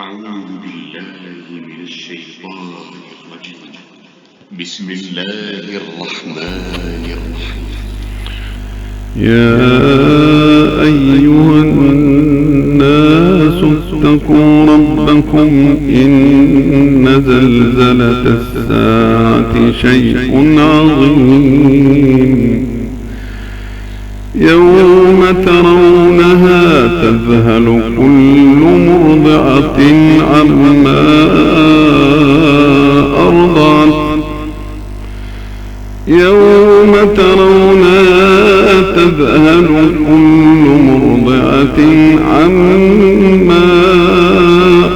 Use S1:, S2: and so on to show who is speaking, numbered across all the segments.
S1: أعوذ بالله من الشيطان الرجيم. بسم الله الرحمن الرحيم.
S2: يا أيها الناس اتقوا ربكم إن زلزلة الساعة شيء عظيم يوم ترونها تذهل كل مرضعة عما أرضعت يوم ترونها تذهل كل مرضعة عما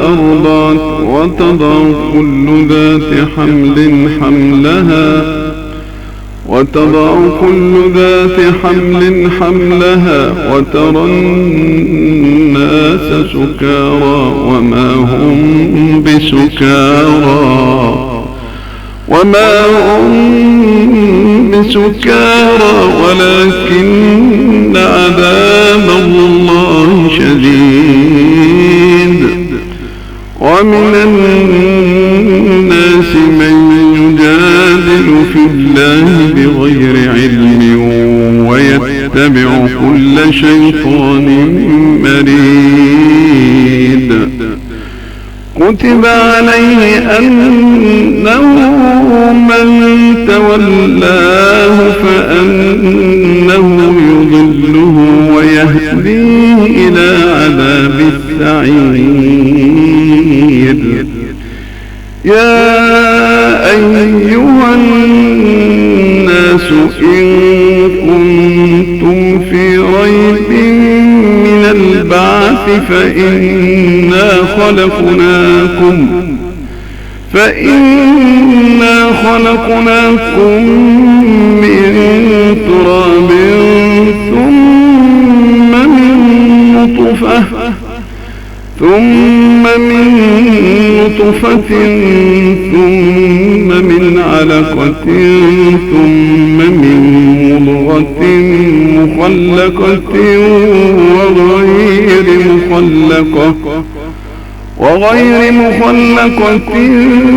S2: أرضعت وتضع كل ذات حمل حملها وترى الناس سكارى وما هم بسكارى ولكن عذاب الله شديد. ومن الناس من يجادل في الله بغير علم ويتبع كل شيطان مريد. كتب عليه أنه من تولاه فأنه يضله ويهديه إلى عذاب السعير. يا أيها الناس إن كنتم في ريب من البعث فإنا خلقناكم من تراب ثم من نطفة ثم من علقة ثم من مضغة مخلقة وغير مخلقة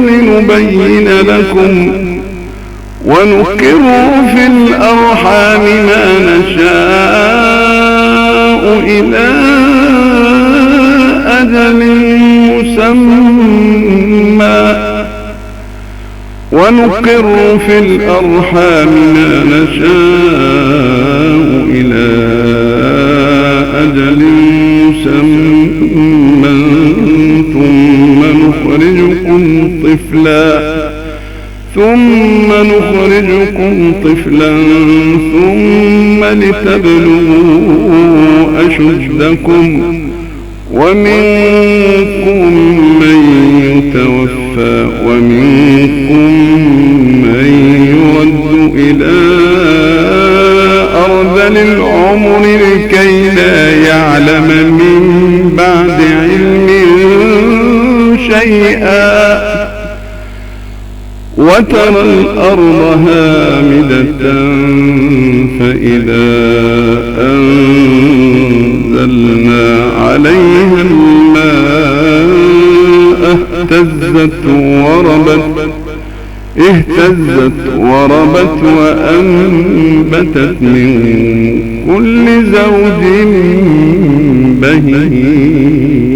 S2: لنبين لكم ونقر في الأرحام ما نشاء إلى أجل مسمى ثم نخرجكم طفلا ثم لتبلغوا أشدكم ومنكم من يتوفى ومنكم من يرد إلى أرذل العمر لكي لا يعلم من بعد علم شيئا. وترى الأرض هامدة فإذا أنزلنا عليها الماء اهتزت وربت وأنبتت من كل زوج بهيج.